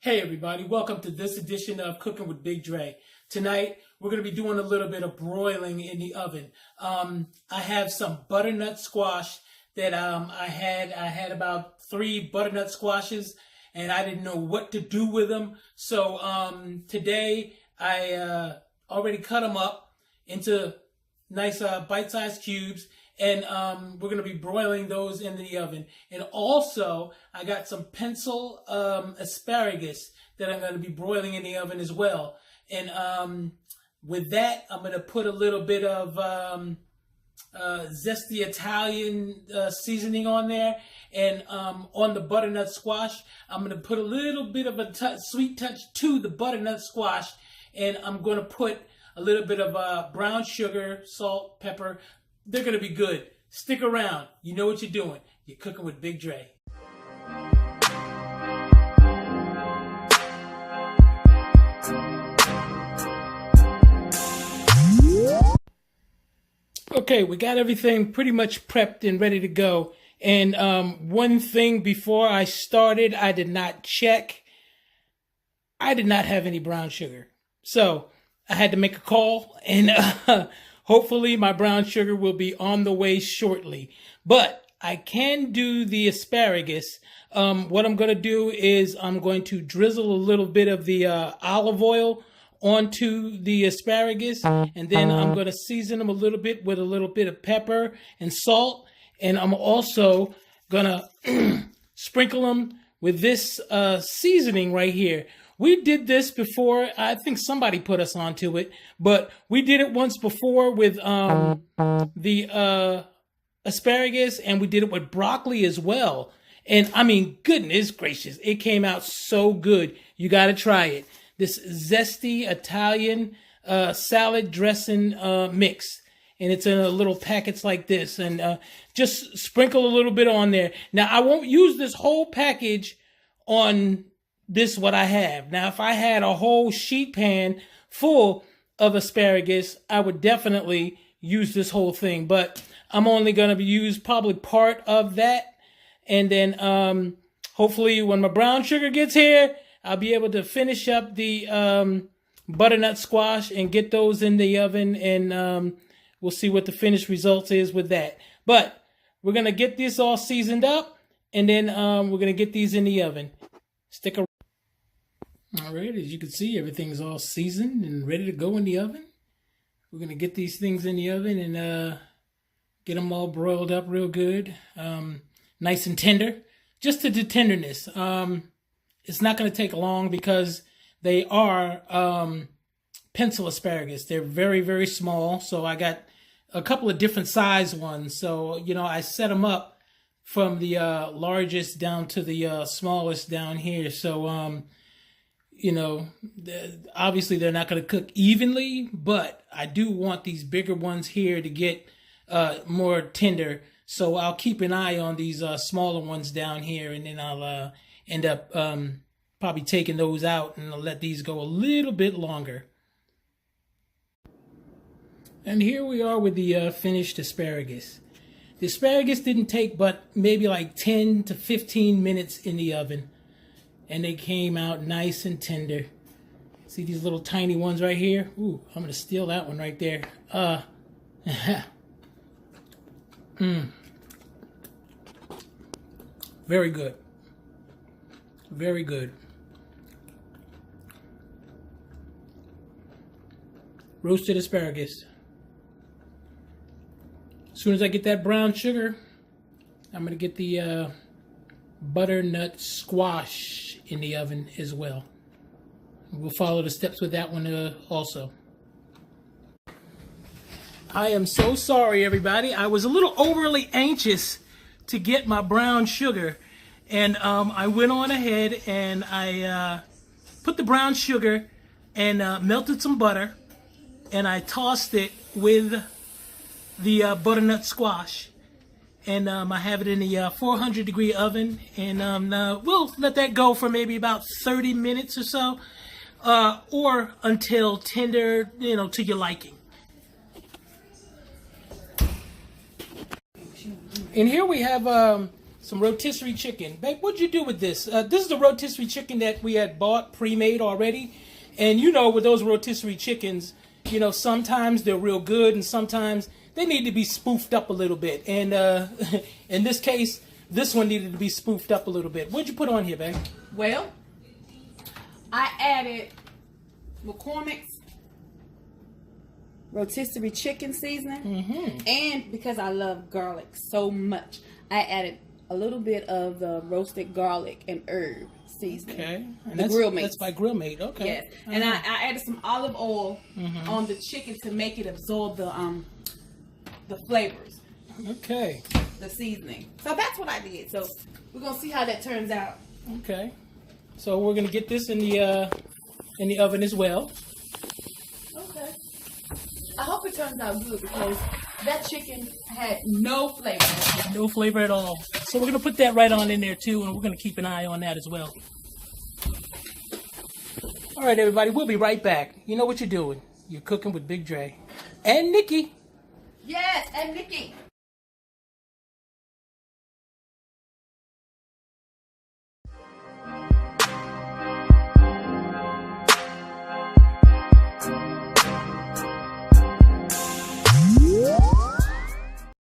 Hey everybody, welcome to this edition of Cooking with BigDre. Tonight we're going to be doing a little bit of broiling in the oven. I have some butternut squash that I had about 3 butternut squashes and I didn't know what to do with them. So today I already cut them up into nice bite-sized cubes. And we're going to be broiling those in the oven. And also, I got some pencil asparagus that I'm going to be broiling in the oven as well. And with that, I'm going to put a little bit of Zesty Italian seasoning on there. And on the butternut squash, I'm going to put a little bit of a sweet touch to the butternut squash. And I'm going to put a little bit of brown sugar, salt, pepper. They're going to be good. Stick around. You know what you're doing. You're cooking with BigDre. Okay, we got everything pretty much prepped and ready to go. And one thing before I started, I did not check. I did not have any brown sugar. So I had to make a call and hopefully my brown sugar will be on the way shortly. But I can do the asparagus. What I'm going to do is I'm going to drizzle a little bit of the olive oil onto the asparagus. And then I'm going to season them a little bit with a little bit of pepper and salt. And I'm also going to sprinkle them with this seasoning right here. We did this before. I think somebody put us onto it, but we did it once before with the asparagus, and we did it with broccoli as well. And I mean, goodness gracious, it came out so good. You got to try it. This Zesty Italian salad dressing mix. And it's in a little packets like this. And just sprinkle a little bit on there. Now, I won't use this whole package on this what I have. Now, if I had a whole sheet pan full of asparagus, I would definitely use this whole thing. But I'm only going to use probably part of that. And then hopefully when my brown sugar gets here, I'll be able to finish up the butternut squash and get those in the oven. And we'll see what the finished results is with that. But we're going to get this all seasoned up. And then we're going to get these in the oven. Stick around. All right, as you can see, everything's all seasoned and ready to go in the oven. We're going to get these things in the oven and get them all broiled up real good. Nice and tender. Just to the tenderness. It's not going to take long because they are pencil asparagus. They're very, very small. So I got a couple of different size ones. So, you know, I set them up from the largest down to the smallest down here. So, you know, obviously they're not going to cook evenly, but I do want these bigger ones here to get more tender. So I'll keep an eye on these smaller ones down here, and then I'll end up probably taking those out, and I'll let these go a little bit longer. And here we are with the finished asparagus. The asparagus didn't take but maybe like 10 to 15 minutes in the oven. And they came out nice and tender. See these little tiny ones right here? Ooh, I'm going to steal that one right there. Very good. Very good. Roasted asparagus. As soon as I get that brown sugar, I'm going to get the butternut squash in the oven as well. We'll follow the steps with that one also. I am so sorry, everybody. I was a little overly anxious to get my brown sugar, and I went on ahead and I put the brown sugar and melted some butter, and I tossed it with the butternut squash. And I have it in the 400-degree oven, and we'll let that go for maybe about 30 minutes or so, or until tender, you know, to your liking. And here we have some rotisserie chicken. Babe, what'd you do with this? This is the rotisserie chicken that we had bought pre-made already. And you know, with those rotisserie chickens, you know, sometimes they're real good and sometimes they need to be spoofed up a little bit. And in this case, this one needed to be spoofed up a little bit. What'd you put on here, babe? Well, I added McCormick's rotisserie chicken seasoning. And because I love garlic so much, I added a little bit of the roasted garlic and herb seasoning. Okay. And the Grill Mate. That's by Grill Mate. Okay. Yes. And I added some olive oil on the chicken to make it absorb the flavors. Okay. The seasoning. So that's what I did. So we're gonna see how that turns out. Okay. So we're gonna get this in the oven as well. Okay. I hope it turns out good because that chicken had no flavor. No flavor at all. So we're going to put that right on in there too, and we're going to keep an eye on that as well. All right, everybody, we'll be right back. You know what you're doing. You're cooking with BigDre. And Nikki. Yes, and Nikki.